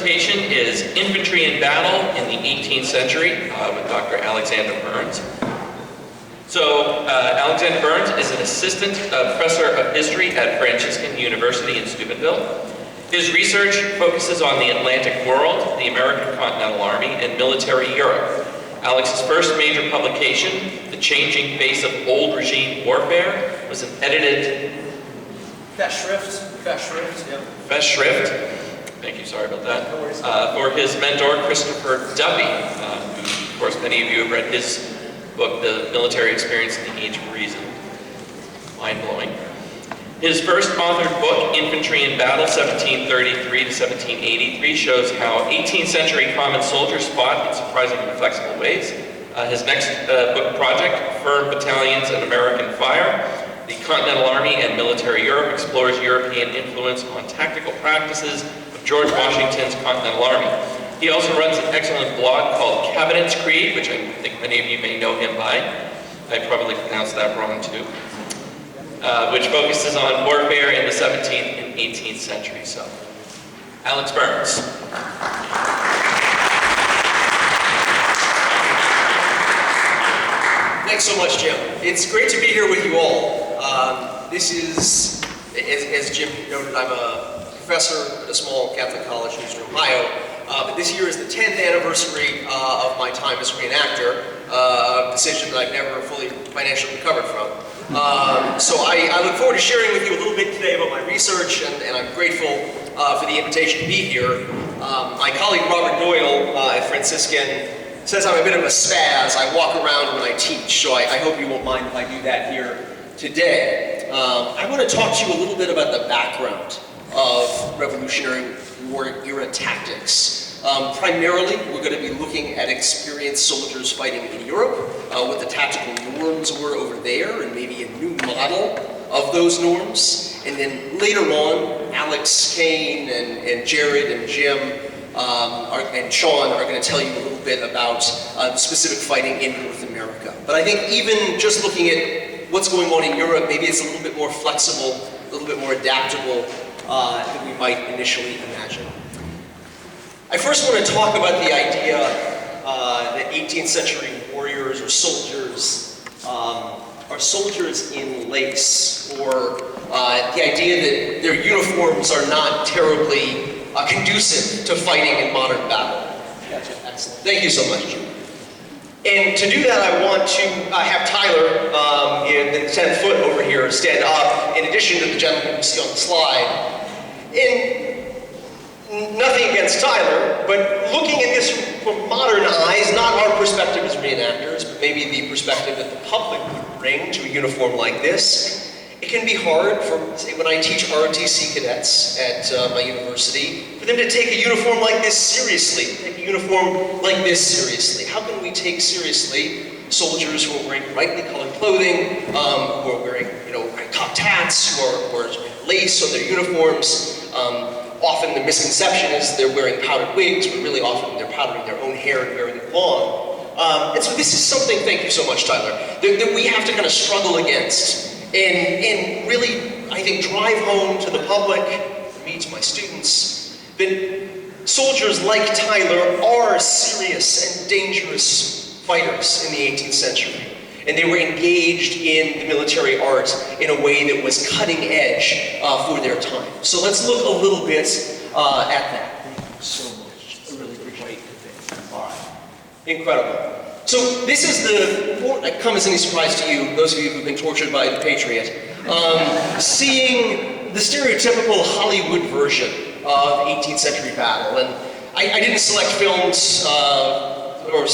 presentation is Infantry in Battle in the 18th Century with Dr. Alexander Burns. So, Alexander Burns is an assistant professor of history at Franciscan University in Steubenville. His research focuses on the Atlantic world, the American Continental Army, and military Europe. Alex's first major publication, The Changing Face of Old Regime Warfare, was an edited Festschrift. Thank you, sorry about that. For his mentor, Christopher Duffy, who, of course, many of you have read his book, The Military Experience in the Age of Reason. Mind-blowing. His first authored book, Infantry in Battle, 1733 to 1783, shows how 18th century common soldiers fought in surprisingly flexible ways. His next book project, Firm Battalions and American Fire, The Continental Army and Military Europe, explores European influence on tactical practices of George Washington's Continental Army. He also runs an excellent blog called Cabinets Creed, which I think many of you may know him by. I probably pronounced that wrong too. Which focuses on warfare in the 17th and 18th century. So, Alex Burns. Thanks so much, Jim. It's great to be here with you all. This is, as Jim noted, I'm a professor at a small Catholic college in Eastern Ohio. But this year is the 10th anniversary of my time as reenactor, a decision that I've never fully financially recovered from. So I look forward to sharing with you a little bit today about my research, and I'm grateful for the invitation to be here. My colleague Robert Doyle at Franciscan says I'm a bit of a spaz. I walk around when I teach, so I hope you won't mind if I do that here today. I want to talk to you a little bit about the background of Revolutionary War era tactics. Primarily, we're going to be looking at experienced soldiers fighting in Europe, what the tactical norms were over there, and maybe a new model of those norms. And then later on, Alex, Kane, and Jared, and Jim, and Sean are going to tell you a little bit about the specific fighting in North America. But I think even just looking at what's going on in Europe, maybe it's a little bit more flexible, a little bit more adaptable than we might initially imagine. I first want to talk about the idea that 18th century warriors or soldiers are soldiers in lace, or the idea that their uniforms are not terribly conducive to fighting in modern battle. Gotcha. Excellent. Thank you so much, Jim. And to do that, I want to have Tyler in the 10th foot over here stand up, in addition to the gentleman you see on the slide. And nothing against Tyler, but looking at this from modern eyes, not our perspective as reenactors, but maybe the perspective that the public would bring to a uniform like this, it can be hard for, say, when I teach ROTC cadets at my university, for them to take a uniform like this seriously, take a uniform like this seriously. How can we take seriously soldiers who are wearing brightly colored clothing, who are wearing, cocked hats, who are wearing lace on their uniforms? Often the misconception is they're wearing powdered wigs, but really often they're powdering their own hair and wearing it long. And so this is something, thank you so much, Tyler, that we have to kind of struggle against and really, I think, drive home to the public, me, to my students, that soldiers like Tyler are serious and dangerous fighters in the 18th century. And they were engaged in the military art in a way that was cutting edge for their time. So let's look a little bit at that. Thank you so much. I really appreciate it. All right. Incredible. So this is the, won't come as any surprise to you, those of you who've been tortured by the Patriot, seeing the stereotypical Hollywood version of 18th century battle. And I didn't select films or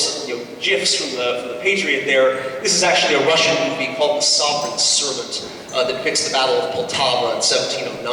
GIFs from the Patriot there. This is actually a Russian movie called The Sovereign Servant that depicts the Battle of Poltava in 1709.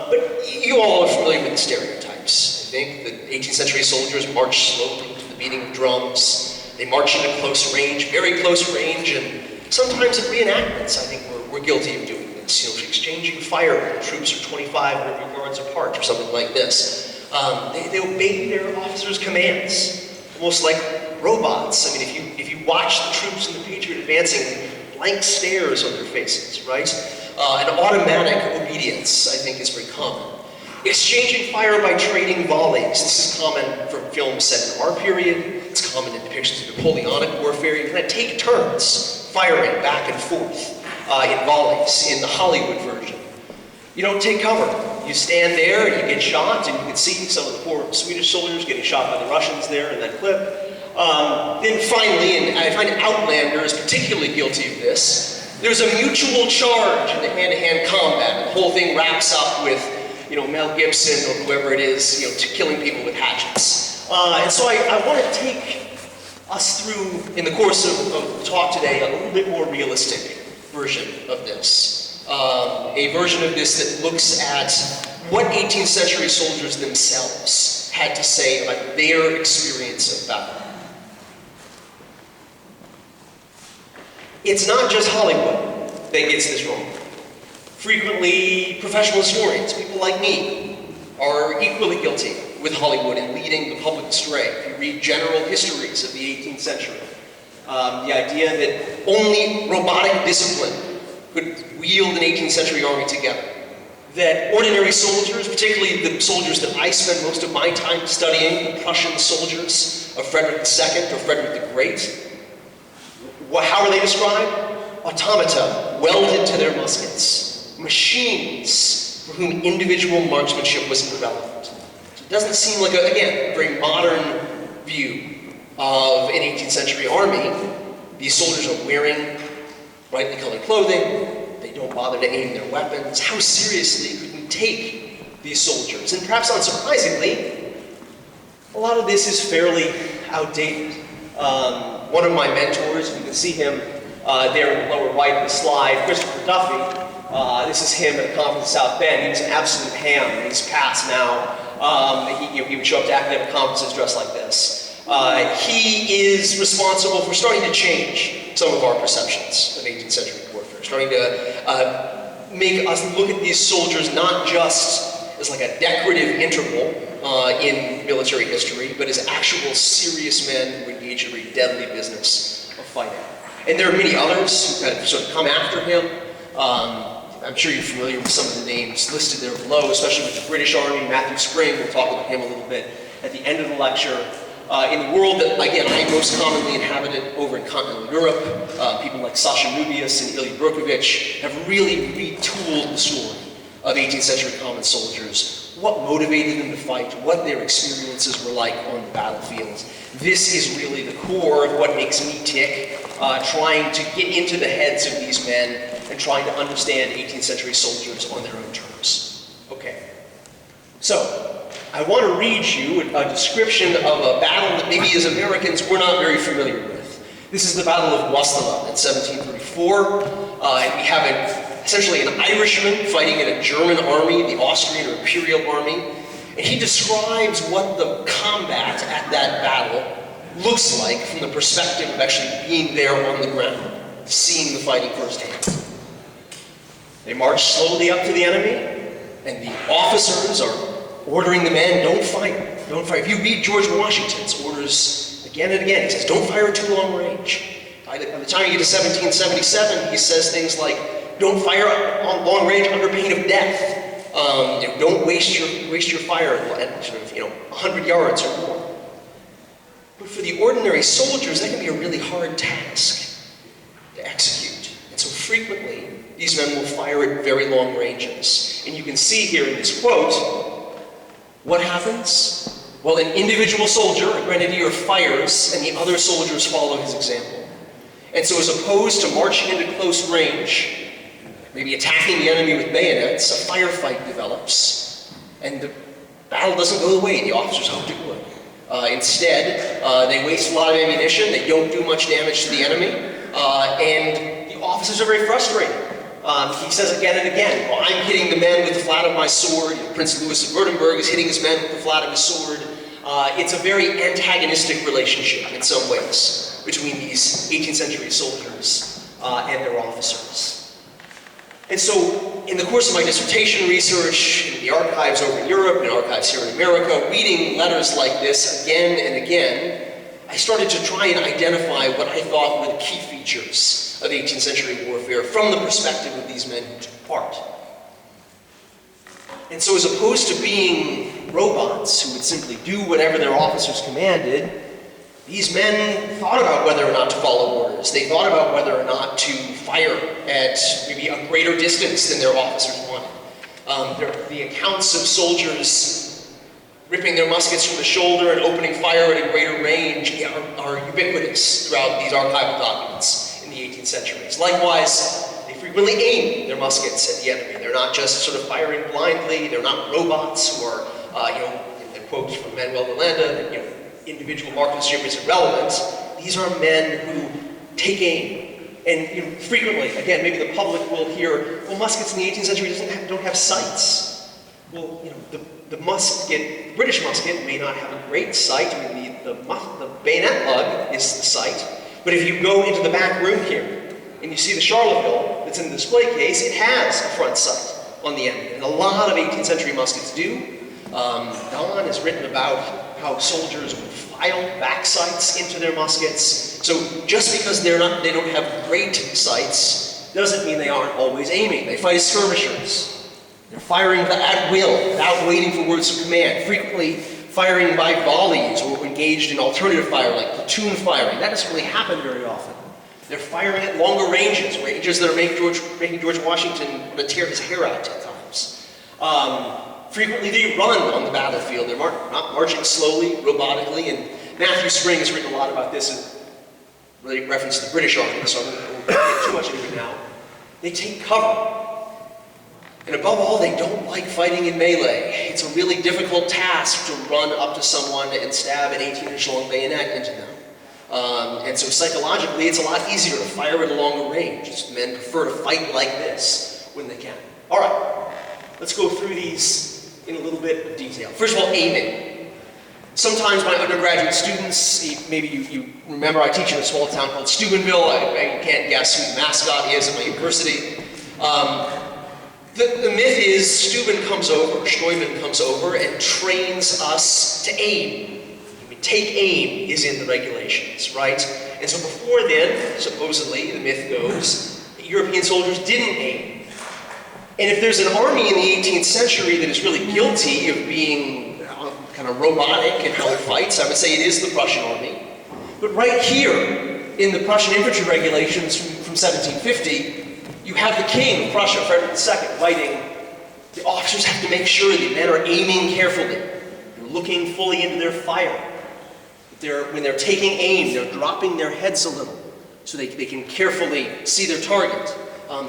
But you all are familiar with the stereotypes. I think that 18th century soldiers march slowly to the beating of drums. They march into close range, very close range, and sometimes in reenactments, I think we're guilty of doing this. Exchanging fire when the troops are 25 yards apart or something like this. They obey their officers' commands. Almost like robots. I mean, if you watch the troops in the Patriot advancing, blank stares on their faces, right? An automatic obedience, I think, is very common. Exchanging fire by trading volleys. This is common from films set in our period. It's common in depictions of Napoleonic warfare. You kind of take turns firing back and forth in volleys in the Hollywood version. You don't take cover. You stand there, you get shot, and you can see some of the poor Swedish soldiers getting shot by the Russians there in that clip. Then finally, and I find Outlander is particularly guilty of this, there's a mutual charge in the hand-to-hand combat, and the whole thing wraps up with, Mel Gibson or whoever it is, killing people with hatchets. And so I want to take us through, in the course of the talk today, a little bit more realistic version of this. A version of this that looks at what 18th century soldiers themselves had to say about their experience of battle. It's not just Hollywood that gets this wrong. Frequently, professional historians, people like me, are equally guilty with Hollywood in leading the public astray. If you read general histories of the 18th century, the idea that only robotic discipline could wield an 18th century army together. That ordinary soldiers, particularly the soldiers that I spend most of my time studying, the Prussian soldiers of Frederick II or Frederick the Great, how are they described? Automata welded to their muskets. Machines for whom individual marksmanship was irrelevant. So it doesn't seem like, a very modern view of an 18th century army. These soldiers are wearing brightly colored clothing. They don't bother to aim their weapons. How seriously could we take these soldiers? And perhaps unsurprisingly, a lot of this is fairly outdated. One of my mentors, you can see him there in the lower right of the slide, Christopher Duffy. This is him at a conference in South Bend. He was an absolute ham. He's passed now. He would show up to academic conferences dressed like this. He is responsible for starting to change some of our perceptions of 18th century warfare, starting to make us look at these soldiers not just as like a decorative interval in military history, but as actual serious men who engage in a very deadly business of fighting. And there are many others who kind of sort of come after him. I'm sure you're familiar with some of the names listed there below, especially with the British Army. Matthew Spring, we'll talk about him a little bit at the end of the lecture. In the world that, again, I most commonly inhabited over in continental Europe, people like Sasha Nubius and Ilya Brukovich have really retooled the story of 18th century common soldiers, what motivated them to fight, what their experiences were like on the battlefield. This is really the core of what makes me tick, trying to get into the heads of these men and trying to understand 18th century soldiers on their own terms. Okay, so I want to read you a description of a battle that maybe as Americans we're not very familiar with. This is the Battle of Guastalla in 1734, and we have essentially an Irishman fighting in a German army, the Austrian or Imperial Army, and he describes what the combat at that battle looks like from the perspective of actually being there on the ground, seeing the fighting firsthand. They march slowly up to the enemy, and the officers are ordering the men, don't fire, don't fire. If you read George Washington's orders again and again, he says, don't fire at too long range. By the time you get to 1777, he says things like, don't fire on long range under pain of death. Don't waste your fire at sort of 100 yards or more. But for the ordinary soldiers, that can be a really hard task to execute. And so frequently, these men will fire at very long ranges. And you can see here in this quote, what happens? Well, an individual soldier, a grenadier, fires, and the other soldiers follow his example. And so as opposed to marching into close range, maybe attacking the enemy with bayonets, a firefight develops, and the battle doesn't go the way the officers hoped it would. Instead, they waste a lot of ammunition, they don't do much damage to the enemy, and the officers are very frustrated. He says again and again, well, I'm hitting the men with the flat of my sword. Prince Louis of Württemberg is hitting his men with the flat of his sword. It's a very antagonistic relationship in some ways between these 18th century soldiers and their officers. And so, in the course of my dissertation research, in the archives over in Europe and archives here in America, reading letters like this again and again, I started to try and identify what I thought were the key features of 18th century warfare from the perspective of these men who took part. And so as opposed to being robots who would simply do whatever their officers commanded, these men thought about whether or not to follow orders. They thought about whether or not to fire at maybe a greater distance than their officers wanted. The accounts of soldiers ripping their muskets from the shoulder and opening fire at a greater range are ubiquitous throughout these archival documents in the 18th centuries. Likewise, they frequently aim their muskets at the enemy. They're not just sort of firing blindly. They're not robots who are, in the quotes from Manuel Miranda, that, individual marksmanship is irrelevant. These are men who take aim. And frequently, again, maybe the public will hear, well, muskets in the 18th century don't have sights. Well, the British musket may not have a great sight. I mean, the bayonet lug is the sight. But if you go into the back room here and you see the Charleville that's in the display case, it has a front sight on the end. And a lot of 18th century muskets do. Don has written about how soldiers would file back sights into their muskets. So just because they don't have great sights doesn't mean they aren't always aiming. They fight as skirmishers. They're firing at will, without waiting for words of command, frequently firing by volleys or engaged in alternative fire like platoon firing. That doesn't really happen very often. They're firing at longer ranges that are making George Washington want to tear his hair out at times. Frequently they run on the battlefield. They're not marching slowly, robotically, and Matthew Spring has written a lot about this in reference to the British Army, so I won't get too much into it now. They take cover. And above all, they don't like fighting in melee. It's a really difficult task to run up to someone and stab an 18-inch long bayonet into them. And so psychologically, it's a lot easier to fire at a longer range. Men prefer to fight like this when they can. All right, let's go through these in a little bit of detail. First of all, aiming. Sometimes my undergraduate students, maybe you remember I teach in a small town called Steubenville. I can't guess who the mascot is at my university. The myth is Steuben comes over and trains us to aim. Take aim is in the regulations, right? And so before then, supposedly, the myth goes, that European soldiers didn't aim. And if there's an army in the 18th century that is really guilty of being kind of robotic in how it fights, I would say it is the Prussian army. But right here, in the Prussian infantry regulations from 1750, you have the king of Prussia, Frederick II, writing, the officers have to make sure the men are aiming carefully. They're looking fully into their fire. When they're taking aim, they're dropping their heads a little so they can carefully see their target.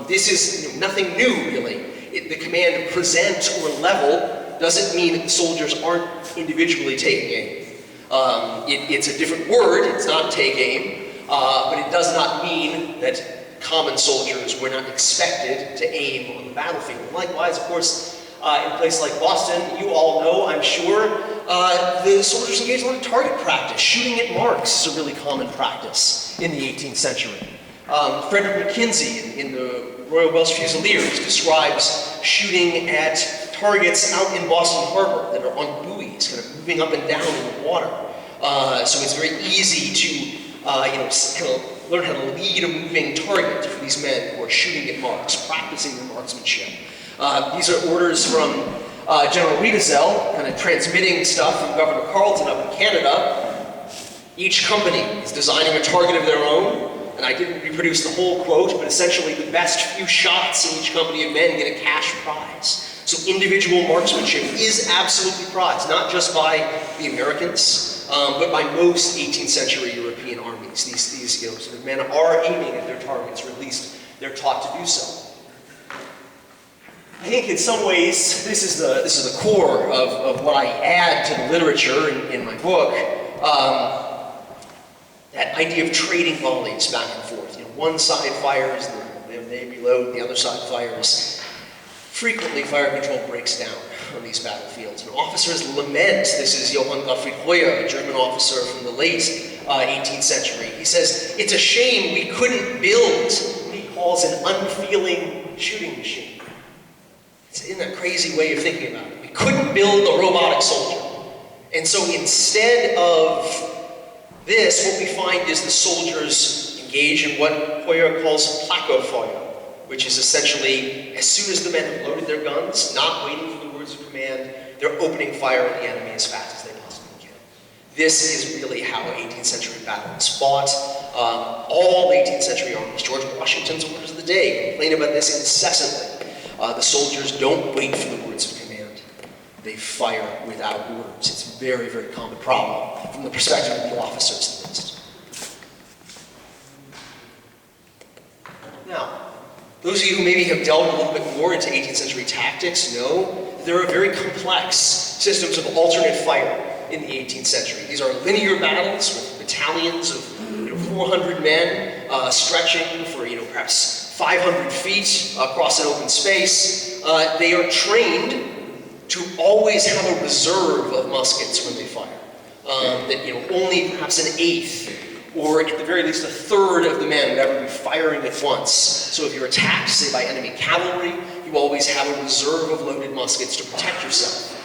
This is nothing new, really. The command present or level doesn't mean that the soldiers aren't individually taking aim. It's a different word, it's not take aim, but it does not mean that common soldiers were not expected to aim on the battlefield. Likewise, of course, in a place like Boston, you all know, I'm sure, the soldiers engaged in a lot of target practice. Shooting at marks is a really common practice in the 18th century. Frederick Mackenzie in the Royal Welsh Fusiliers describes shooting at targets out in Boston Harbor that are on buoys, kind of moving up and down in the water. So it's very easy to kind of learn how to lead a moving target for these men who are shooting at marks, practicing their marksmanship. These are orders from General Riedesel, kind of transmitting stuff from Governor Carleton up in Canada. Each company is designing a target of their own, and I didn't reproduce the whole quote, but essentially the best few shots in each company of men get a cash prize. So individual marksmanship is absolutely prized, not just by the Americans, but by most 18th century European armies. These sort of men are aiming at their targets, or at least they're taught to do so. I think in some ways this is the core of what I add to the literature in my book. That idea of trading volleys back and forth. One side fires, they reload, the other side fires. Frequently, fire control breaks down on these battlefields. And officers lament, this is Johann Gottfried Hoyer, a German officer from the late 18th century. He says, it's a shame we couldn't build what he calls an unfeeling shooting machine. Isn't that a crazy way of thinking about it? We couldn't build a robotic soldier. And so instead of this, what we find is the soldiers engage in what Hoyer calls Placofeuer, which is essentially, as soon as the men have loaded their guns, not waiting for the word words of command, they're opening fire at the enemy as fast as they possibly can. This is really how 18th century battle was fought. All 18th century armies, George Washington's orders of the day, complain about this incessantly. The soldiers don't wait for the words of command. They fire without orders. It's a very, very common problem from the perspective of the officers, at least. Now, those of you who maybe have delved a little bit more into 18th century tactics know that there are very complex systems of alternate fire in the 18th century. These are linear battles with battalions of 400 men stretching for perhaps 500 feet across an open space. They are trained to always have a reserve of muskets when they fire. That only perhaps an eighth, or at the very least a third of the men would ever be firing at once. So if you're attacked, say by enemy cavalry, you always have a reserve of loaded muskets to protect yourself.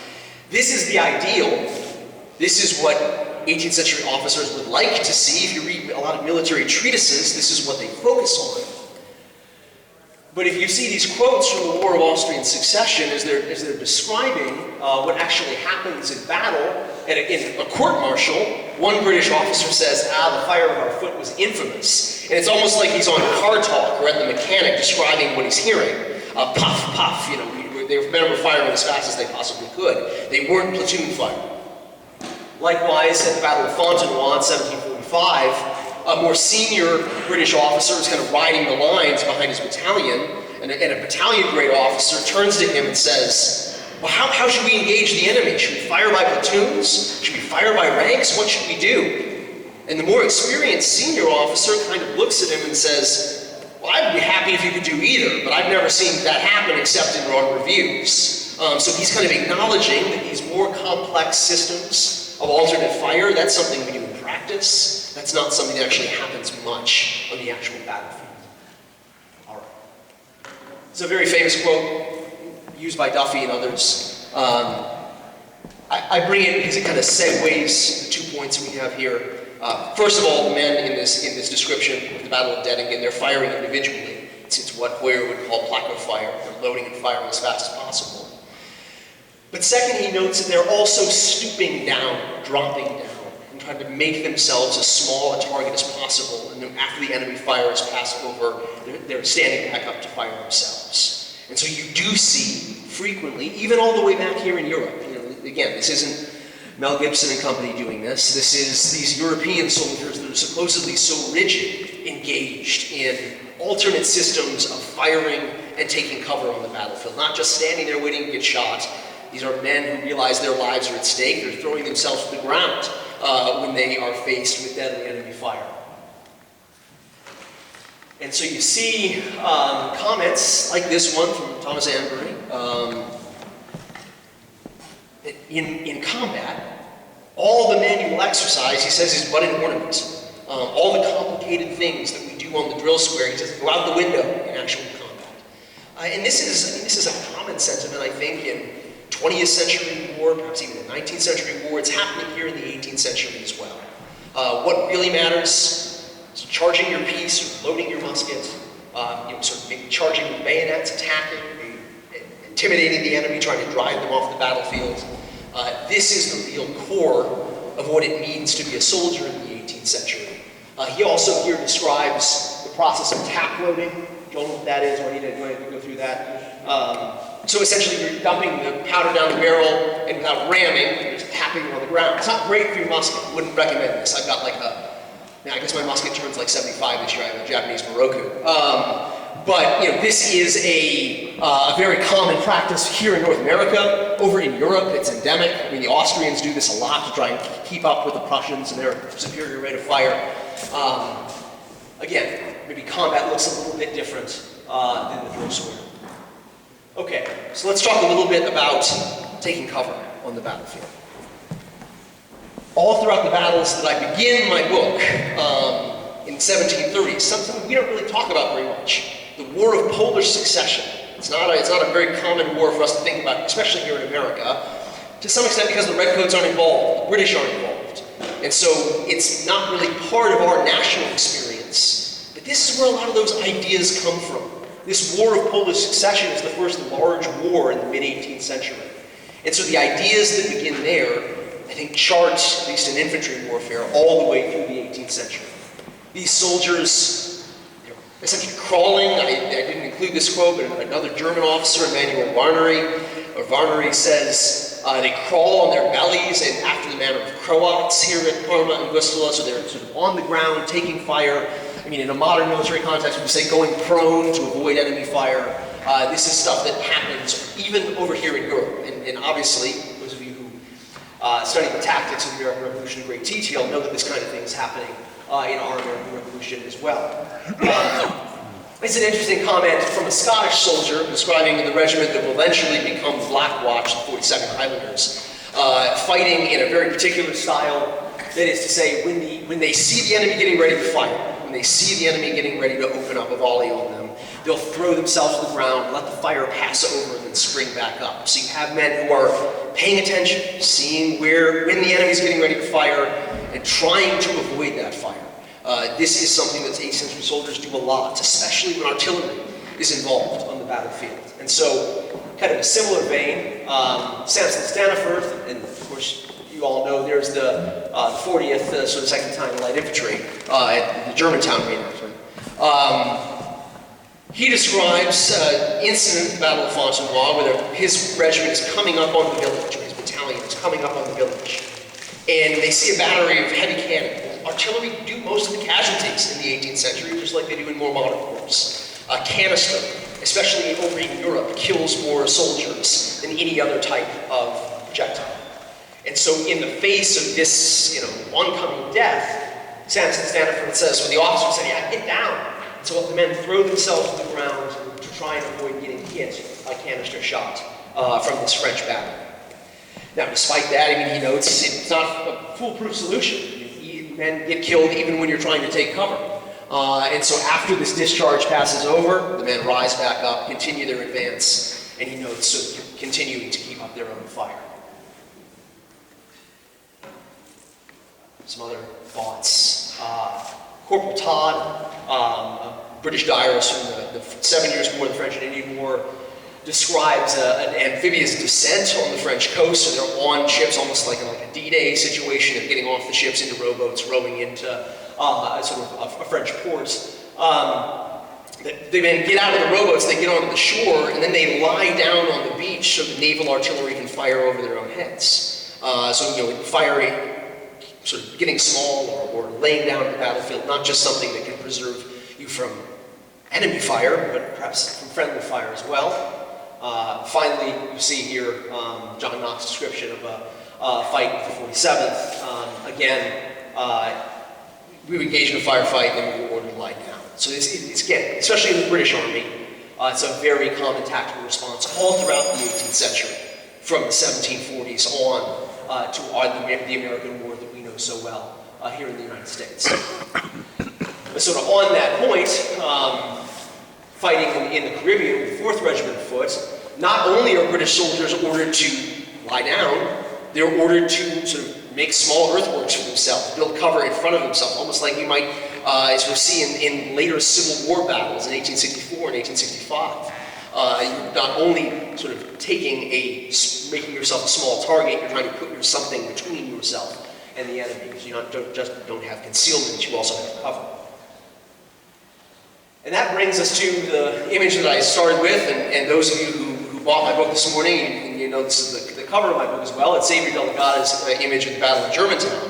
This is the ideal. This is what 18th century officers would like to see. If you read a lot of military treatises, this is what they focus on. But if you see these quotes from the War of Austrian Succession as they're describing what actually happens in battle, in a court-martial, one British officer says, the fire of our foot was infamous. And it's almost like he's on car talk or at the mechanic describing what he's hearing. Puff, puff, their men were firing as fast as they possibly could. They weren't platoon fire. Likewise, at the Battle of Fontenoy in 1745, a more senior British officer is kind of riding the lines behind his battalion, and a battalion grade officer turns to him and says, well, how should we engage the enemy? Should we fire by platoons? Should we fire by ranks? What should we do? And the more experienced senior officer kind of looks at him and says, well, I'd be happy if you could do either, but I've never seen that happen except in our reviews. So he's kind of acknowledging that these more complex systems of alternate fire, that's something we do in practice. That's not something that actually happens much on the actual battlefield. All right. It's a very famous quote used by Duffy and others. I bring it because it kind of segues the 2 points we have here. First of all, the men in this description of the Battle of Dettingen, they're firing individually. It's what Hoyer would call placo fire. They're loading and firing as fast as possible. But second, he notes that they're also stooping down, dropping down, and trying to make themselves as small a target as possible. And then after the enemy fire is passed over, they're standing back up to fire themselves. And so you do see frequently, even all the way back here in Europe, again, this isn't Mel Gibson and company doing this. This is these European soldiers that are supposedly so rigid, engaged in alternate systems of firing and taking cover on the battlefield, not just standing there waiting to get shot. These are men who realize their lives are at stake. They're throwing themselves to the ground when they are faced with deadly enemy fire. And so you see comments like this one from Thomas Anbury. In combat, all the manual exercise, he says, is but an ornament. All the complicated things that we do on the drill square, he says, go out the window in actual combat. And this is a common sentiment, I think, in 20th century war, perhaps even the 19th century war. It's happening here in the 18th century as well. What really matters is charging your piece, or loading your musket, sort of maybe charging with bayonets, attacking, intimidating the enemy, trying to drive them off the battlefield. This is the real core of what it means to be a soldier in the 18th century. He also here describes the process of tap loading. Do you know what that is? Do I need to go through that? So essentially you're dumping the powder down the barrel and without ramming, you're just tapping it on the ground. It's not great for your musket. I wouldn't recommend this. I've got I guess my musket turns like 75 this year. I have a Japanese Moroku. But this is a very common practice here in North America. Over in Europe, it's endemic. I mean, the Austrians do this a lot to try and keep up with the Prussians and their superior rate of fire. Again, maybe combat looks a little bit different than the drill square. Okay, so let's talk a little bit about taking cover on the battlefield. All throughout the battles that I begin my book in 1730, something we don't really talk about very much. The War of Polish Succession. It's not a very common war for us to think about, especially here in America, to some extent because the Redcoats aren't involved, the British aren't involved. And so it's not really part of our national experience. But this is where a lot of those ideas come from. This War of Polish Succession is the first large war in the mid-18th century. And so the ideas that begin there, I think, chart, at least in infantry warfare, all the way through the 18th century. These soldiers, they're essentially crawling. I didn't include this quote, but another German officer, Emmanuel Varneri says, they crawl on their bellies and after the manner of Croats here at Parma and Gustola, so they're sort of on the ground, taking fire. I mean, in a modern military context, we say going prone to avoid enemy fire. This is stuff that happens even over here in Europe. And obviously, those of you who study the tactics of the American Revolution in great detail know that this kind of thing is happening in our American Revolution as well. It's an interesting comment from a Scottish soldier describing the regiment that will eventually become Black Watch, the 42nd Highlanders, fighting in a very particular style. That is to say, when they see the enemy getting ready to fire, when they see the enemy getting ready to open up a volley on them, they'll throw themselves to the ground, let the fire pass over, and then spring back up. So you have men who are paying attention, seeing when the enemy's getting ready to fire, and trying to avoid that fire. This is something that 18th century soldiers do a lot, especially when artillery is involved on the battlefield. And so, kind of a similar vein, Samson Staniford, and of course you all know there's the 40th, sort of 2nd Battalion Light Infantry at the Germantown reenactment. He describes an incident at the Battle of Fontenoy where his regiment is coming up on the village, or his battalion is coming up on the village, and they see a battery of heavy cannon. Artillery do most of the casualties in the 18th century, just like they do in more modern wars. A canister, especially over in Europe, kills more soldiers than any other type of projectile. And so in the face of this, oncoming death, Samson Staniford says, when the officer said, yeah, get down. So the men throw themselves to the ground to try and avoid getting hit by canister shot from this French battery. Now, despite that, he notes it's not a foolproof solution. Men get killed even when you're trying to take cover. And so after this discharge passes over, the men rise back up, continue their advance, and he notes so continuing to keep up their own fire. Some other thoughts. Corporal Todd, a British diarist from the 7 Years' War, the French and Indian War, describes an amphibious descent on the French coast. So they're on ships, almost like a D-Day situation of getting off the ships into rowboats, rowing into a French port. They then get out of the rowboats, they get onto the shore, and then they lie down on the beach so the naval artillery can fire over their own heads. Firing, sort of getting small or laying down on the battlefield, not just something that can preserve you from enemy fire, but perhaps from friendly fire as well. Finally, you see here John Knox's description of a fight with the 47th. Again, we were engaged in a firefight and we were ordered to lie down. So it's again, especially in the British Army, it's a very common tactical response all throughout the 18th century, from the 1740s on to the American War that we know so well here in the United States. But sort of on that point, fighting in the Caribbean with the 4th Regiment Foot, not only are British soldiers ordered to lie down, they're ordered to sort of make small earthworks for themselves, build cover in front of themselves, almost like you might sort of see in later Civil War battles in 1864 and 1865. You're not only sort of making yourself a small target, you're trying to put something between yourself and the enemy, because you don't have concealment, you also have cover. And that brings us to the image that I started with, and those of you who bought my book this morning, you know this is the cover of my book as well. It's Xavier Delegata's image of the Battle of Germantown.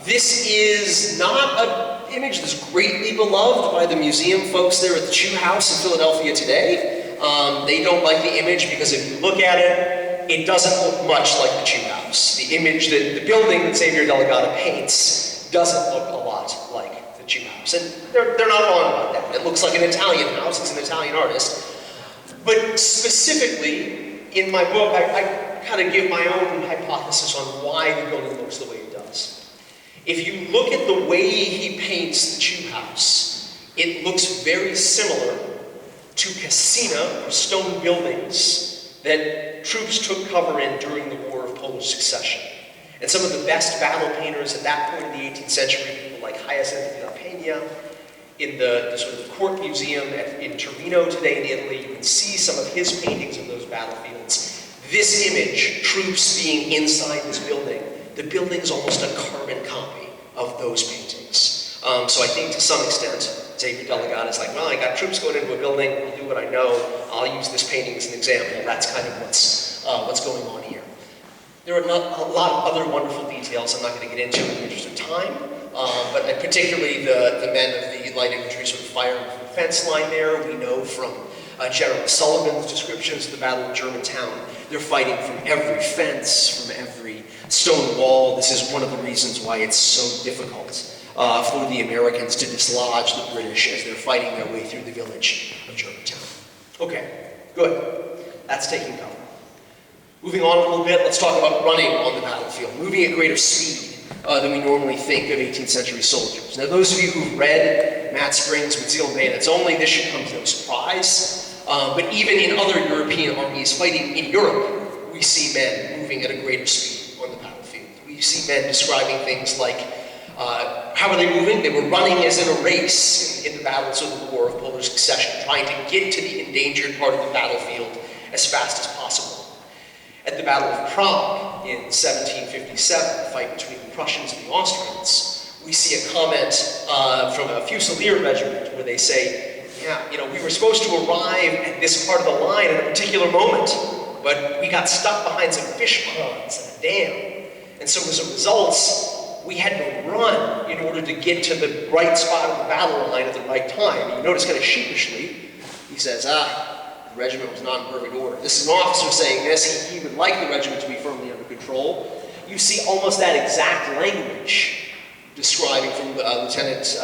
This is not an image that's greatly beloved by the museum folks there at the Chew House in Philadelphia today. They don't like the image because if you look at it, it doesn't look much like the Chew House. The image, the building that Xavier Delegata paints doesn't look a lot like the Chew House. And they're not wrong about that. It looks like an Italian house. It's an Italian artist. But specifically, in my book, I kind of give my own hypothesis on why the building looks the way it does. If you look at the way he paints the Chew House, it looks very similar to casina, or stone buildings, that troops took cover in during the War of Polish Succession. And some of the best battle painters at that point in the 18th century, people like Hyacinth de la Peña, in the sort of court museum in Torino today in Italy, you can see some of his paintings of those battlefields. This image, troops being inside this building, the building is almost a carbon copy of those paintings. So I think to some extent, Xavier Delegate is like, well, I got troops going into a building, I'll do what I know, I'll use this painting as an example. That's kind of what's going on here. There are a lot of other wonderful details I'm not going to get into in the interest of time, but particularly the men of the light infantry sort of firing from the fence line there. We know from General Sullivan's descriptions of the Battle of Germantown, they're fighting from every fence, from every stone wall. This is one of the reasons why it's so difficult for the Americans to dislodge the British as they're fighting their way through the village of Germantown. Okay, good. That's taking cover. Moving on a little bit, let's talk about running on the battlefield, moving at greater speed than we normally think of 18th century soldiers. Now, those of you who've read Matt Spring's With Zeal and Bayonets Only, this should come to no surprise. But even in other European armies fighting in Europe, we see men moving at a greater speed on the battlefield. We see men describing things like, how are they moving? They were running as in a race in the battles of the War of Polar Succession, trying to get to the endangered part of the battlefield as fast as possible. At the Battle of Prague in 1757, the fight between the Prussians and the Austrians, we see a comment from a Fusilier regiment where they say, yeah, we were supposed to arrive at this part of the line at a particular moment, but we got stuck behind some fish ponds and a dam. And so as a result, we had to run in order to get to the right spot of the battle line at the right time. And you notice kind of sheepishly, he says, the regiment was not in perfect order. This is an officer saying this. He would like the regiment to be firmly under control. You see almost that exact language describing from Lieutenant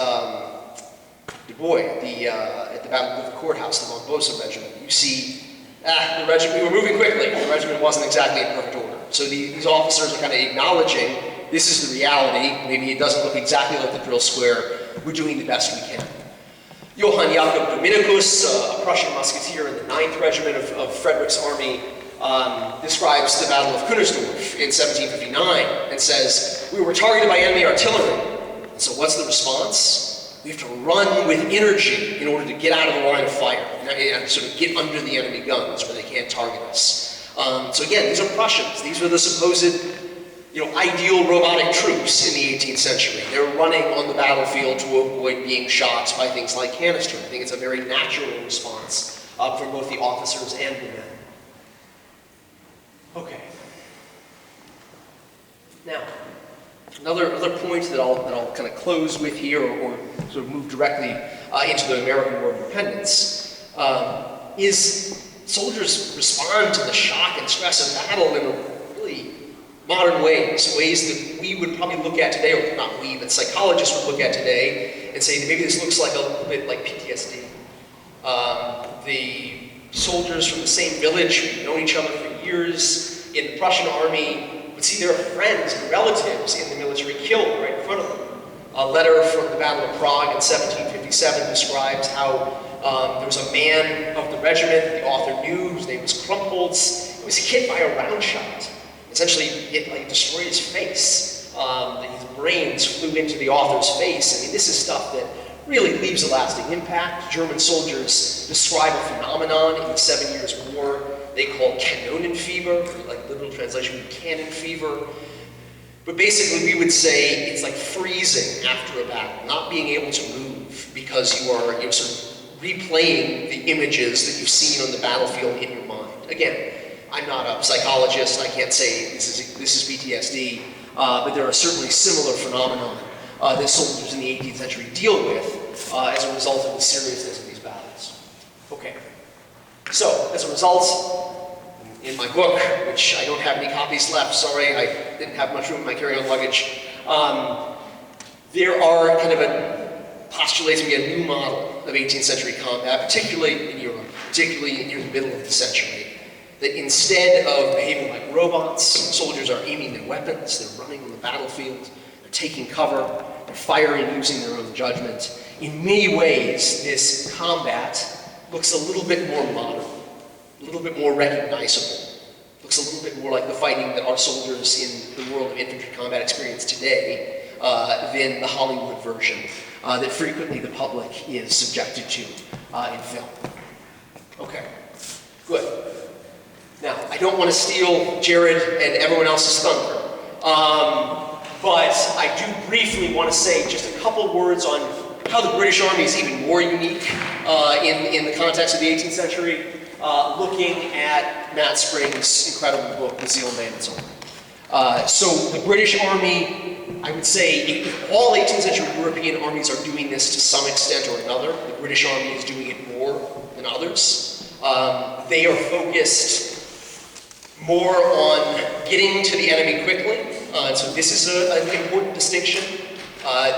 Du Bois at the Battle of the Courthouse, the Montbosa regiment. You see, the regiment, we were moving quickly. The regiment wasn't exactly in perfect order. So these officers are kind of acknowledging this is the reality. Maybe it doesn't look exactly like the drill square. We're doing the best we can. Johann Jakob Dominicus, a Prussian musketeer in the 9th Regiment of Frederick's army, describes the Battle of Künnersdorf in 1759 and says, we were targeted by enemy artillery. And so what's the response? We have to run with energy in order to get out of the line of fire and sort of get under the enemy guns where they can't target us. So again, these are Prussians. These are the supposed ideal robotic troops in the 18th century. They're running on the battlefield to avoid being shot by things like canister. I think it's a very natural response from both the officers and the men. Okay. Now, another point that I'll kind of close with here, or sort of move directly into the American War of Independence, is soldiers respond to the shock and stress of battle in a really modern ways that we would probably look at today, or not we, but psychologists would look at today and say that maybe this looks like a little bit like PTSD. The soldiers from the same village who've known each other for years in the Prussian army would see their friends and relatives in the military killed right in front of them. A letter from the Battle of Prague in 1757 describes how there was a man of the regiment that the author knew, whose name was Krumpholz. He was hit by a round shot. Essentially, it destroyed his face. His brains flew into the author's face. I mean, this is stuff that really leaves a lasting impact. German soldiers describe a phenomenon in the 7 Years' War they call Kanonenfieber, like literal translation, cannon fever. But basically, we would say it's like freezing after a battle, not being able to move because you're sort of replaying the images that you've seen on the battlefield in your mind. Again, I'm not a psychologist. I can't say this is PTSD, but there are certainly similar phenomena that soldiers in the 18th century deal with as a result of the seriousness of these battles. Okay, so as a result, in my book, which I don't have any copies left, sorry, I didn't have much room in my carry-on luggage, there are kind of postulates we get a new model of 18th century combat, particularly in Europe, particularly near the middle of the century. That instead of behaving like robots, soldiers are aiming their weapons, they're running on the battlefield, they're taking cover, they're firing using their own judgment. In many ways, this combat looks a little bit more modern, a little bit more recognizable, looks a little bit more like the fighting that our soldiers in the world of infantry combat experience today than the Hollywood version that frequently the public is subjected to in film. Okay, good. Now, I don't want to steal Jared and everyone else's thunder, but I do briefly want to say just a couple words on how the British Army is even more unique in the context of the 18th century, looking at Matt Spring's incredible book, The Zeal of Man and Soul. So the British Army, I would say, if all 18th century European armies are doing this to some extent or another, the British Army is doing it more than others. They are focused more on getting to the enemy quickly. So this is an important distinction.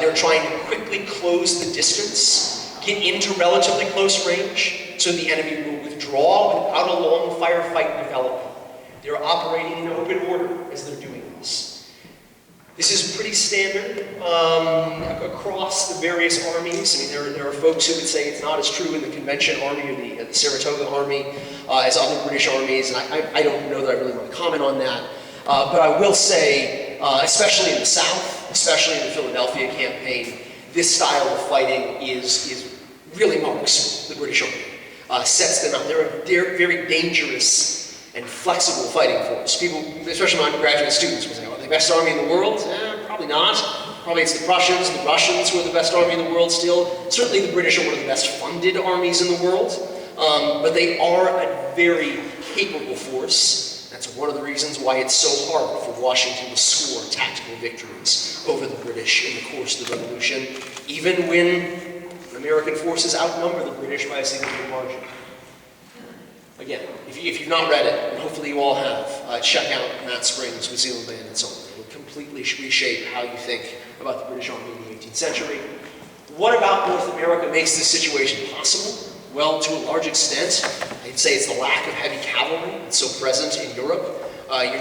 They're trying to quickly close the distance, get into relatively close range, so the enemy will withdraw without a long firefight developing. They're operating in open order as they're doing this. This is pretty standard across the various armies. I mean, there are folks who would say it's not as true in the Convention Army or the Saratoga Army as other British armies, and I don't know that I really want to comment on that. But I will say, especially in the South, especially in the Philadelphia campaign, this style of fighting is really marks the British Army, sets them up. They're very dangerous and flexible fighting force. People, especially my graduate students, will say, "Are they the best army in the world?" Probably not. Probably it's the Prussians, the Russians who are the best army in the world still. Certainly the British are one of the best funded armies in the world, but they are a very capable force. That's one of the reasons why it's so hard for Washington to score tactical victories over the British in the course of the Revolution, even when American forces outnumber the British by a significant margin. Again, if you've not read it, and hopefully you all have, check out Matt Spring's With Zeal of Man and Soul. It will completely reshape how you think about the British Army in the 18th century. What about North America makes this situation possible? Well, to a large extent, I'd say it's the lack of heavy cavalry that's so present in Europe. You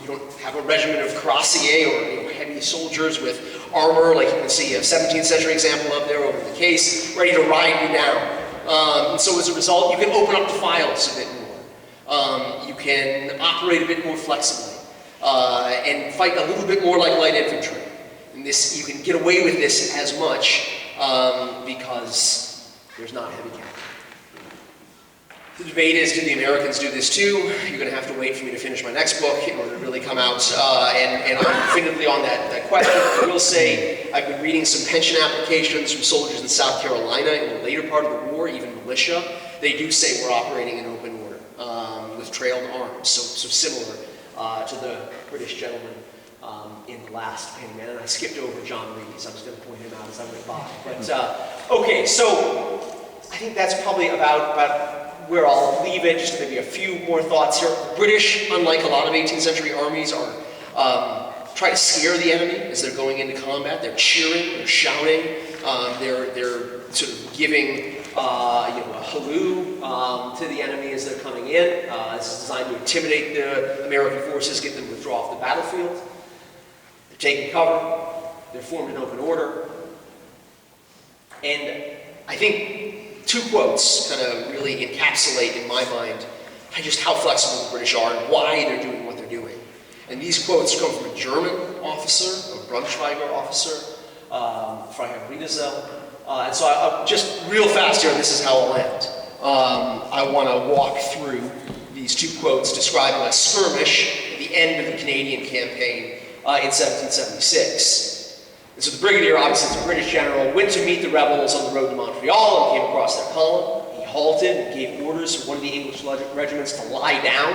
don't have a regiment of cuirassiers or heavy soldiers with armor, like you can see a 17th century example up there over the case, ready to ride you down. And so as a result, you can open up the files a bit more. You can operate a bit more flexibly and fight a little bit more like light infantry. And this, you can get away with this as much because there's not heavy cavalry. The debate is, do the Americans do this too? You're going to have to wait for me to finish my next book in order to really come out and I'm definitively on that question. I will say I've been reading some pension applications from soldiers in South Carolina in the later part of the war, even militia. They do say we're operating in open order with trailed arms, so similar to the British gentleman in the last painting. And I skipped over John Rees. I was going to point him out as I went by. But okay, so I think that's probably about where I'll leave it. Just maybe a few more thoughts here. The British, unlike a lot of 18th century armies, are trying to scare the enemy as they're going into combat. They're cheering, they're shouting, they're sort of giving a halloo to the enemy as they're coming in. This is designed to intimidate the American forces, get them to withdraw off the battlefield. They're taking cover. They're formed in open order. And I think two quotes kind of really encapsulate in my mind just how flexible the British are and why they're doing what they're doing. And these quotes come from a German officer, a Braunschweiger officer, Freiherr Riedesel. And so I'll just real fast here, this is how I'll end. I want to walk through these two quotes describing a skirmish at the end of the Canadian campaign in 1776. And so the brigadier, obviously, is a British general, went to meet the rebels on the road to Montreal and came across their column. He halted and gave orders for one of the English regiments to lie down,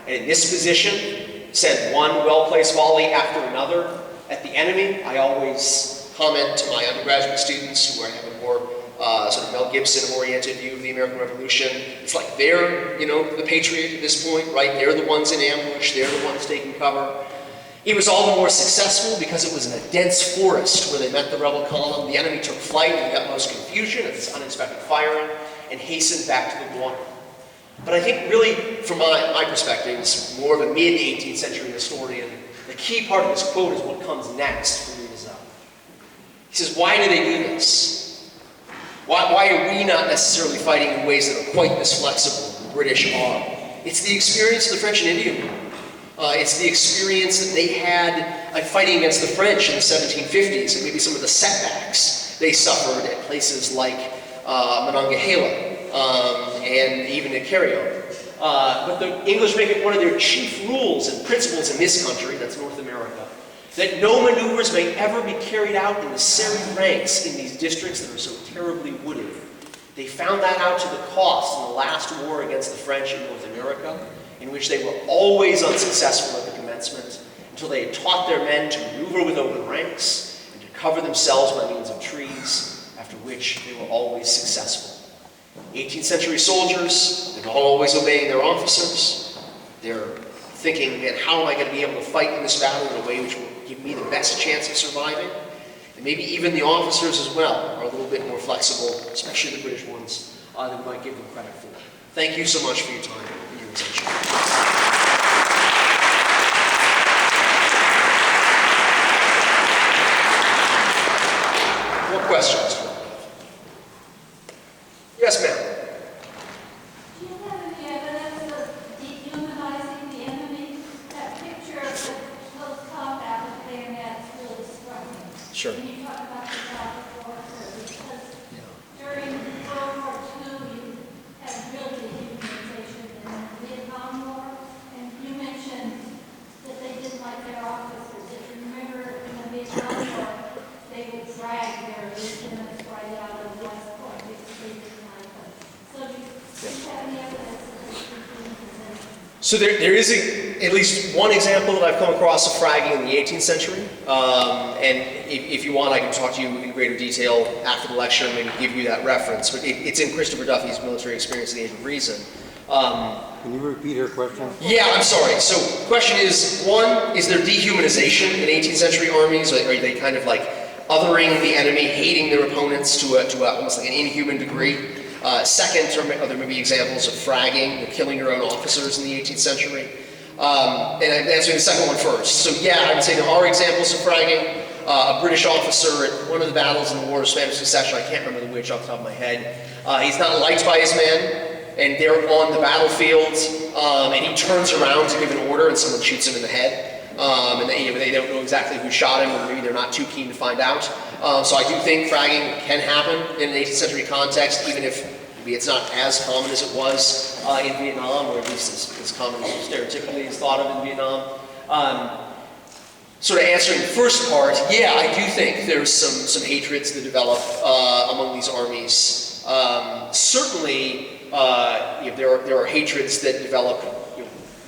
and in this position, send one well-placed volley after another at the enemy. I always comment to my undergraduate students who have a more sort of Mel Gibson-oriented view of the American Revolution. It's like they're, the patriot at this point, right? They're the ones in ambush. They're the ones taking cover. It was all the more successful because it was in a dense forest where they met the rebel column. The enemy took flight in the utmost confusion at this unexpected firing and hastened back to the water. But I think really, from my perspective, as more of a mid-18th century historian, the key part of this quote is what comes next for Riedesel. He says, why do they do this? Why are we not necessarily fighting in ways that are quite this flexible? The British are. It's the experience of the French and Indian War. It's the experience that they had fighting against the French in the 1750s and maybe some of the setbacks they suffered at places like Monongahela and even at Carrion. But the English make it one of their chief rules and principles in this country, that's North America, that no maneuvers may ever be carried out in the serried ranks in these districts that are so terribly wooded. They found that out to the cost in the last war against the French in North America, in which they were always unsuccessful at the commencement, until they had taught their men to maneuver with open ranks and to cover themselves by means of trees, after which they were always successful. 18th century soldiers, they're not always obeying their officers. They're thinking, man, how am I going to be able to fight in this battle in a way which will give me the best chance of surviving? And maybe even the officers as well are a little bit more flexible, especially the British ones, than we might give them credit for. Thank you so much for your time and your attention. More questions? Yes, ma'am. Do you have any evidence of dehumanizing the enemy? That picture of the close combat with bayonets really struck me. Sure. When you talk about the South warfare, because during World War II, you had real dehumanization in the Vietnam War, and you mentioned that they didn't like their officers. If you remember in the Vietnam War, they would drag their lieutenants right out of West Point because they didn't like them. So do you have any evidence of this dehumanization? So there is at least one example that I've come across of fragging in the 18th century. And if you want, I can talk to you in greater detail after the lecture and maybe give you that reference. But it's in Christopher Duffy's Military Experience in the Age of Reason. Can you repeat her question? Yeah, I'm sorry. So the question is, one, is there dehumanization in 18th century armies? Are they kind of like othering the enemy, hating their opponents to almost like an inhuman degree? Second, are there maybe examples of fragging, killing your own officers in the 18th century? And I'm answering the second one first. So yeah, I would say there are examples of fragging. A British officer at one of the battles in the War of Spanish Succession, I can't remember which off the top of my head, he's not liked by his men, and they're on the battlefield, and he turns around to give an order, and someone shoots him in the head. And they don't know exactly who shot him, or maybe they're not too keen to find out. So I do think fragging can happen in an 18th century context, even if maybe it's not as common as it was in Vietnam, or at least as common as stereotypically is thought of in Vietnam. Sort of answering the first part, yeah, I do think there's some hatreds that develop among these armies. Certainly, there are hatreds that develop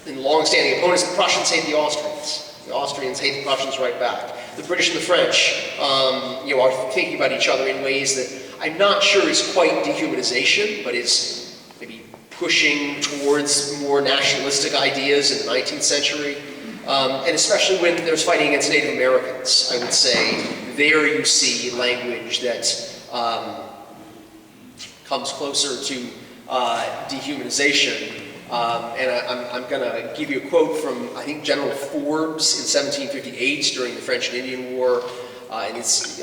in long-standing opponents. The Prussians hate the Austrians. The Austrians hate the Prussians right back. The British and the French, are thinking about each other in ways that I'm not sure is quite dehumanization, but is maybe pushing towards more nationalistic ideas in the 19th century. And especially when there's fighting against Native Americans, I would say there you see language that comes closer to dehumanization. And I'm going to give you a quote from, I think, General Forbes in 1758 during the French and Indian War. And it's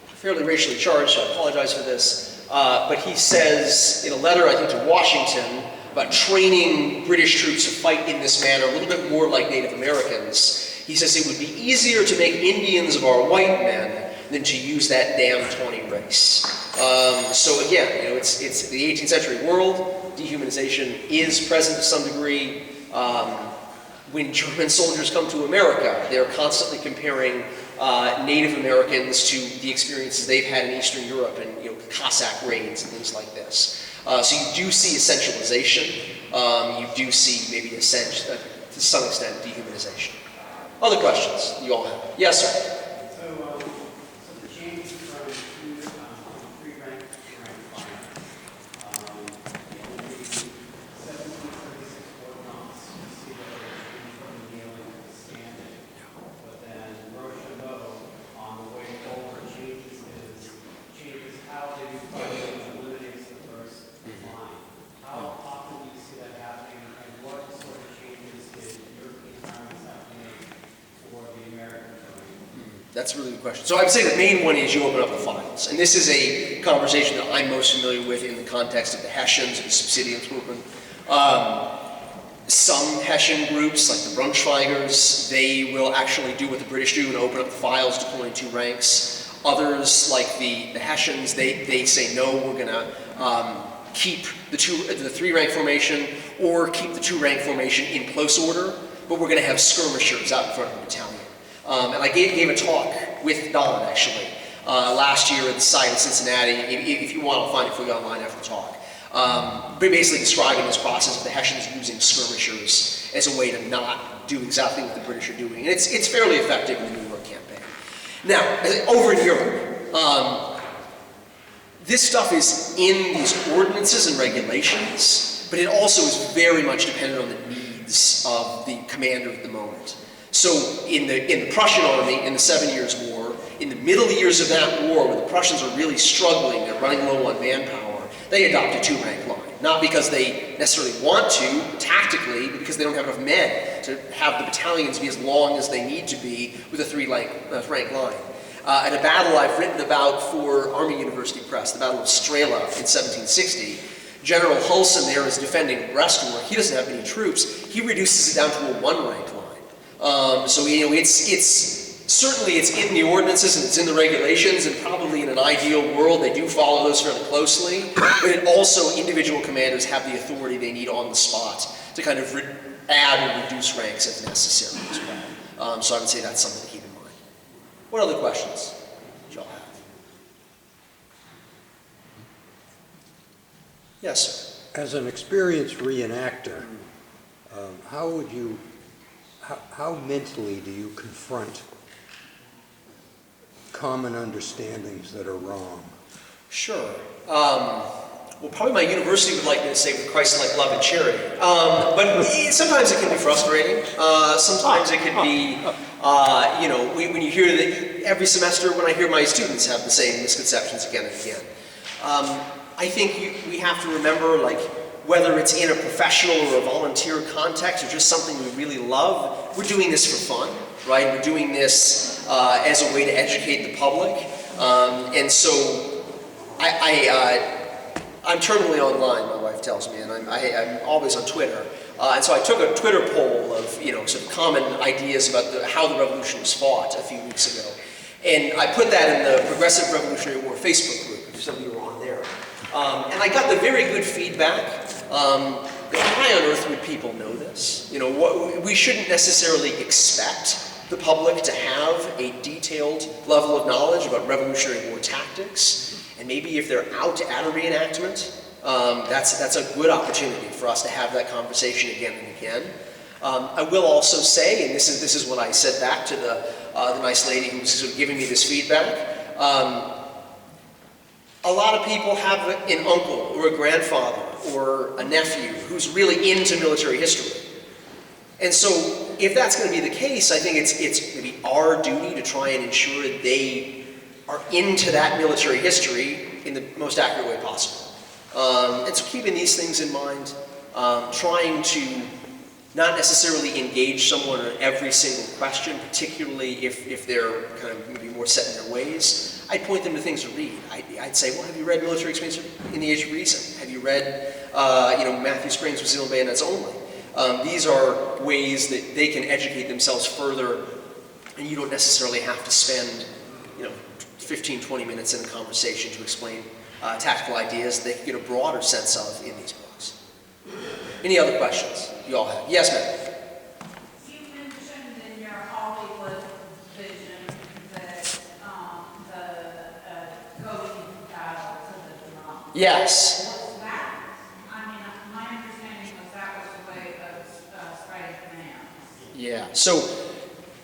fairly racially charged, so I apologize for this. But he says in a letter, I think, to Washington, about training British troops to fight in this manner, a little bit more like Native Americans. He says it would be easier to make Indians of our white men than to use that damn tawny race. So again, it's the 18th century world. Dehumanization is present to some degree. When German soldiers come to America, they're constantly comparing Native Americans to the experiences they've had in Eastern Europe and Cossack raids and things like this. So you do see essentialization. You do see maybe to some extent dehumanization. Other questions you all have? Yes, sir. So the change from three rank to rank 5. In the 1776 ordinance, you see that they changed from the kneeling to the standing. But then Rochambeau, on the way forward, changes how they do fighting and eliminates the first line. How often do you see that happening, and what sort of changes did European armies have to make for the American terrain? That's a really good question. So I would say the main one is you open up the files. And this is a conversation that I'm most familiar with in the context of the Hessians and the subsistence movement. Some Hessian groups, like the Braunschweigers, they will actually do what the British do and open up the files, deploying 2 ranks. Others, like the Hessians, they say, no, we're going to keep the three-rank formation or keep the two-rank formation in close order, but we're going to have skirmishers out in front of the battalion. And I gave a talk with Don, actually, last year at the site of Cincinnati. If you want, I'll find it for you online after the talk. But basically describing this process of the Hessians using skirmishers as a way to not do exactly what the British are doing. And it's fairly effective in the New York campaign. Now, over in Europe, this stuff is in these ordinances and regulations, but it also is very much dependent on the needs of the commander at the moment. So in the Prussian army, in the 7 Years' War, in the middle years of that war, when the Prussians are really struggling, they're running low on manpower, they adopt a two-rank line. Not because they necessarily want to, tactically, but because they don't have enough men to have the battalions be as long as they need to be with a three-rank line. At a battle I've written about for Army University Press, the Battle of Strela in 1760, General Hulsen there is defending Brestow. He doesn't have many troops. He reduces it down to a one-rank line. So certainly it's in the ordinances and it's in the regulations, and probably in an ideal world they do follow those fairly closely, but it also, individual commanders have the authority they need on the spot to kind of add or reduce ranks as necessary as well. So I would say that's something to keep in mind. What other questions do y'all have? Yes, sir. As an experienced reenactor, how mentally do you confront common understandings that are wrong? Sure. Well, probably my university would like me to say with Christ-like love and charity. But sometimes it can be frustrating. Sometimes it can be, when you hear that every semester when I hear my students have the same misconceptions again and again. I think we have to remember, like, whether it's in a professional or a volunteer context or just something we really love, we're doing this for fun, right? We're doing this as a way to educate the public. And so I'm terminally online, my wife tells me, and I'm always on Twitter. And so I took a Twitter poll of, sort of common ideas about how the revolution was fought a few weeks ago. And I put that in the Progressive Revolutionary War Facebook group, if some of you were on there. And I got the very good feedback. Why on earth would people know this? We shouldn't necessarily expect the public to have a detailed level of knowledge about Revolutionary War tactics. And maybe if they're out at a reenactment, that's a good opportunity for us to have that conversation again and again. I will also say, and this is what I said back to the nice lady who was sort of giving me this feedback. A lot of people have an uncle or a grandfather or a nephew who's really into military history. And so if that's going to be the case, I think it's going to be our duty to try and ensure that they are into that military history in the most accurate way possible. And so keeping these things in mind, trying to not necessarily engage someone on every single question, particularly if they're kind of maybe more set in their ways. I'd point them to things to read. I'd say, well, have you read Military Experience in the Age of Reason? Have you read, Matthew Spring's With Steel and Bayonets Only? These are ways that they can educate themselves further, and you don't necessarily have to spend, 15, 20 minutes in a conversation to explain tactical ideas that they can get a broader sense of in these books. Any other questions you all have? Yes, ma'am. You mentioned in your Hollywood vision that the going battle to the drum. Yes. Was that, my understanding was that was a way of spreading commands. Yeah. So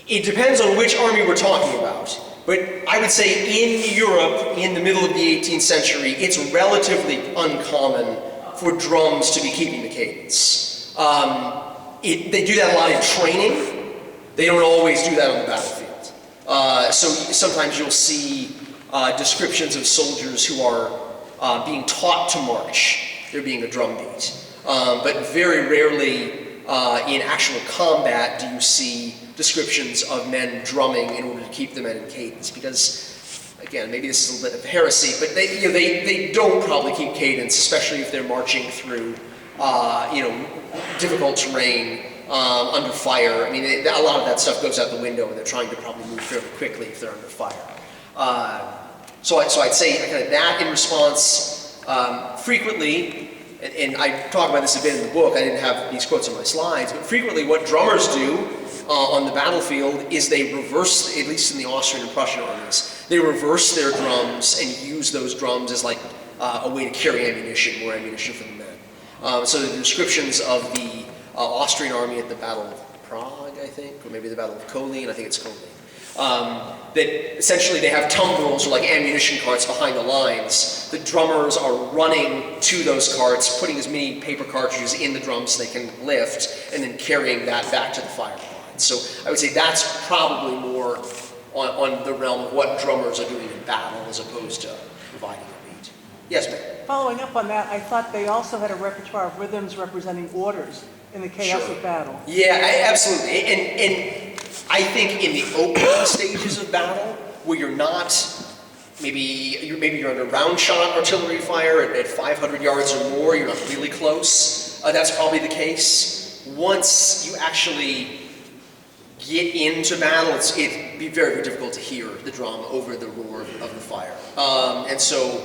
it depends on which army we're talking about. But I would say in Europe, in the middle of the 18th century, it's relatively uncommon for drums to be keeping the cadence. They do that a lot in training. They don't always do that on the battlefield. So sometimes you'll see descriptions of soldiers who are being taught to march. There being a drum beat. But very rarely in actual combat do you see descriptions of men drumming in order to keep the men in cadence, because, again, maybe this is a little bit of heresy, but they don't probably keep cadence, especially if they're marching through, difficult terrain, under fire. I mean, a lot of that stuff goes out the window, and they're trying to probably move fairly quickly if they're under fire. So I'd say kind of that in response. Frequently, and I talk about this a bit in the book, I didn't have these quotes on my slides, but frequently what drummers do on the battlefield is they reverse, at least in the Austrian and Prussian armies, they reverse their drums and use those drums as like a way to carry ammunition, more ammunition for the men. So the descriptions of the Austrian army at the Battle of Prague, I think, or maybe the Battle of Kolin, I think it's Kolin. That essentially they have tumbrils or like ammunition carts behind the lines. The drummers are running to those carts, putting as many paper cartridges in the drums they can lift, and then carrying that back to the fire line. So I would say that's probably more on the realm of what drummers are doing in battle as opposed to providing a beat. Yes, ma'am? Following up on that, I thought they also had a repertoire of rhythms representing orders in the chaos Sure. of battle. Yeah, absolutely. And I think in the opening stages of battle, where you're not, maybe you're under round shot artillery fire at 500 yards or more, you're not really close. That's probably the case. Once you actually get into battle, it'd be very, very difficult to hear the drum over the roar of the fire. And so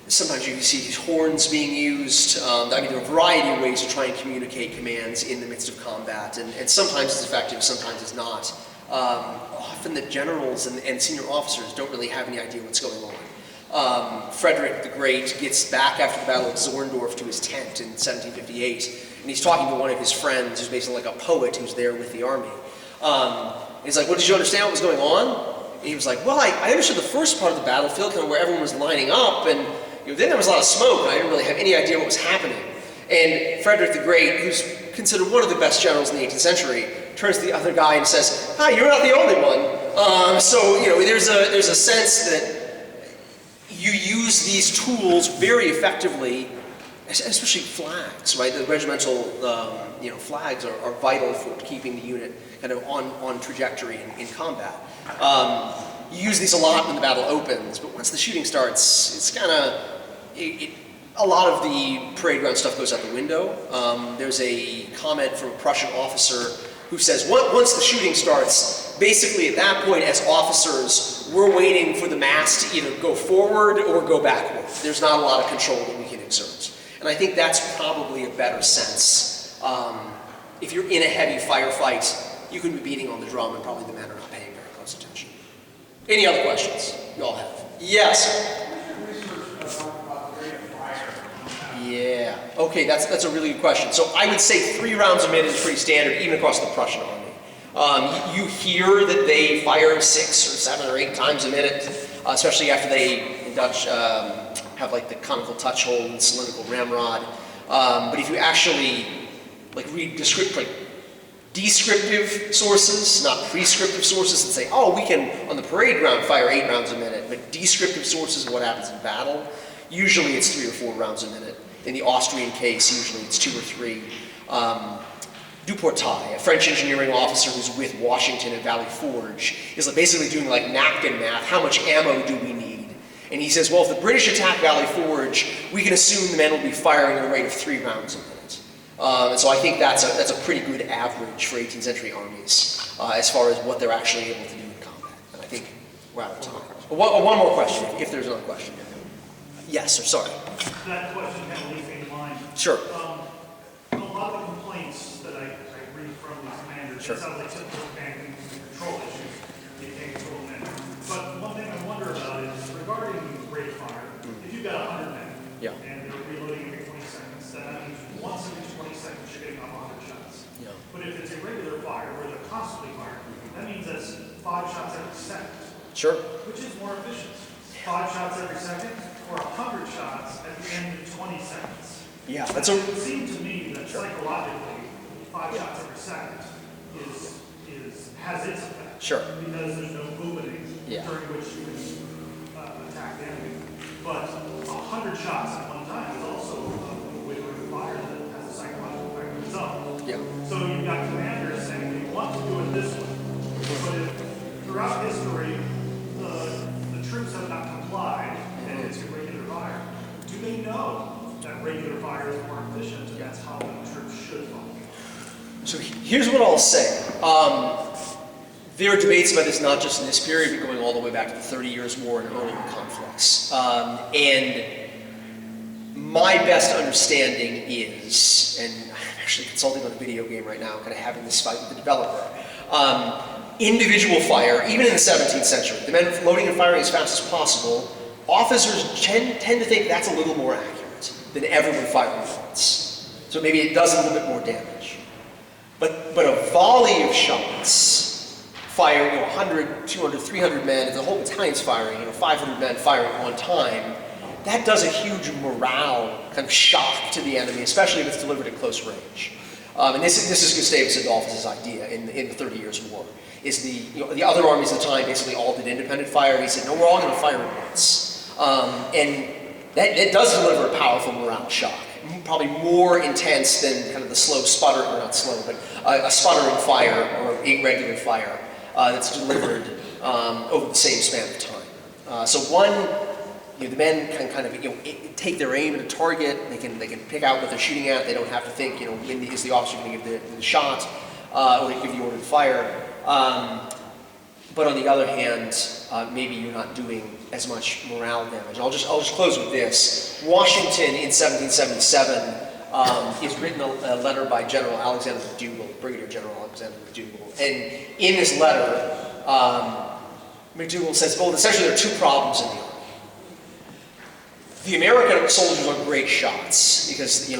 sometimes you see these horns being used. I mean, there are a variety of ways to try and communicate commands in the midst of combat, and sometimes it's effective, sometimes it's not. Often the generals and senior officers don't really have any idea what's going on. Frederick the Great gets back after the Battle of Zorndorf to his tent in 1758, and he's talking to one of his friends who's basically like a poet who's there with the army. He's like, "Well, did you understand what was going on?" And he was like, "Well, I understood the first part of the battlefield, kind of where everyone was lining up, and then there was a lot of smoke, and I didn't really have any idea what was happening." And Frederick the Great, who's considered one of the best generals in the 18th century, turns to the other guy and says, "Hi, you're not the only one." So, there's a sense that you use these tools very effectively, especially flags, right? The regimental, flags are vital for keeping the unit kind of on trajectory in combat. You use these a lot when the battle opens, but once the shooting starts, it's kind of, a lot of the parade ground stuff goes out the window. There's a comment from a Prussian officer who says, once the shooting starts, basically at that point as officers, we're waiting for the mass to either go forward or go backward. There's not a lot of control that we can exert. And I think that's probably a better sense. If you're in a heavy firefight, you can be beating on the drum and probably the men are not paying very close attention. Any other questions you all have? Yes? Yeah. Okay, that's a really good question. So I would say 3 rounds a minute is pretty standard, even across the Prussian army. You hear that they fire 6 or 7 or 8 times a minute, especially after they, in Dutch, have like the conical touch hole and cylindrical ramrod. But if you actually read descriptive sources, not prescriptive sources, and say, oh, we can, on the parade ground, fire 8 rounds a minute, but descriptive sources of what happens in battle, usually it's 3 or 4 rounds a minute. In the Austrian case, usually it's 2 or 3. Duportail, a French engineering officer who's with Washington at Valley Forge, is basically doing like napkin math. How much ammo do we need? And he says, well, if the British attack Valley Forge, we can assume the men will be firing at a rate of 3 rounds a minute. And so I think that's a pretty good average for 18th century armies as far as what they're actually able to do in combat. And I think we're out of time. One more question, if there's another question. Yes, sir, sorry. That question kind of leads me in line. Sure. A lot of the complaints that I read from these commanders, Sure. it sounds like typical command control issues. They take control of men. But one thing I wonder about is regarding rate of fire, if you've got 100 men Yeah. and they're reloading every 20 seconds, then that means once every 20 seconds you're getting off 100 shots. Yeah. But if it's a regular fire where they're constantly firing, that means that's 5 shots every second. Sure. Which is more efficient? 5 shots every second or 100 shots at the end of 20 seconds? Yeah, It would seem to me that psychologically, 5 shots every second has its effect. Sure. Because there's no opening Yeah. during which you can attack the enemy. But 100 shots at one time is also a withering fire that has a psychological effect of its own. Yeah. So you've got commanders saying they want to do it this way. But if throughout history, the troops have not complied and it's a regular fire, do they know that regular fire is more efficient and that's how the troops should function? So here's what I'll say. There are debates about this not just in this period, but going all the way back to the 30 Years' War and earlier conflicts. And my best understanding is, and I'm actually consulting on a video game right now, kind of having this fight with the developer, individual fire, even in the 17th century, the men loading and firing as fast as possible, officers tend to think that's a little more accurate than everyone firing at once. So maybe it does a little bit more damage. But a volley of shots, fire 100, 200, 300 men, if the whole battalion's firing, 500 men firing at one time, that does a huge morale kind of shock to the enemy, especially if it's delivered at close range. And this is Gustavus Adolphus's idea in the 30 Years' War. Is the other armies at the time basically all did independent fire. He said, no, we're all going to fire at once. And that does deliver a powerful morale shock. Probably more intense than kind of the slow sputter, or not slow, but a sputtering fire or irregular fire that's delivered over the same span of time. So one, the men can kind of take their aim at a target. They can pick out what they're shooting at. They don't have to think, when is the officer going to give the shot or give the order to fire. But on the other hand, maybe you're not doing as much morale damage. I'll just close with this. Washington in 1777 is written a letter by General Alexander McDougall, Brigadier General Alexander McDougall. And in this letter, McDougall says, well, essentially there are two problems in the army. The American soldiers are great shots because they're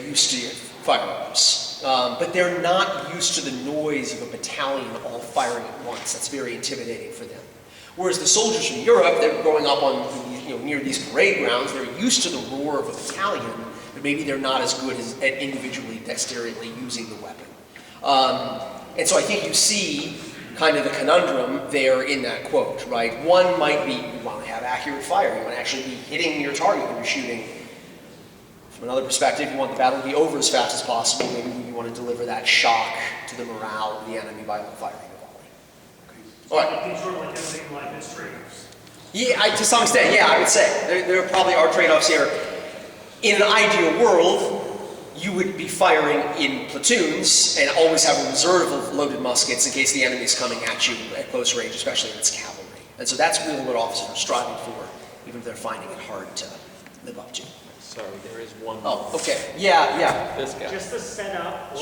used to firearms. But they're not used to the noise of a battalion all firing at once. That's very intimidating for them. Whereas the soldiers from Europe, they're growing up on near these parade grounds, they're used to the roar of a battalion, but maybe they're not as good at individually, dexterously using the weapon. And so I think you see kind of the conundrum there in that quote, right? One might be, you want to have accurate fire, you want to actually be hitting your target when you're shooting. From another perspective, you want the battle to be over as fast as possible. Maybe you want to deliver that shock to the morale of the enemy by firing a volley. Okay. All right. It's sort of like everything like its trade-offs. Yeah, to some extent, yeah, I would say. There probably are trade-offs here. In an ideal world, you would be firing in platoons and always have a reserve of loaded muskets in case the enemy is coming at you at close range, especially if it's cavalry. And so that's really what officers are striving for, even if they're finding it hard to live up to. Sorry, there is one. Oh, okay. Yeah. This guy. Just to set up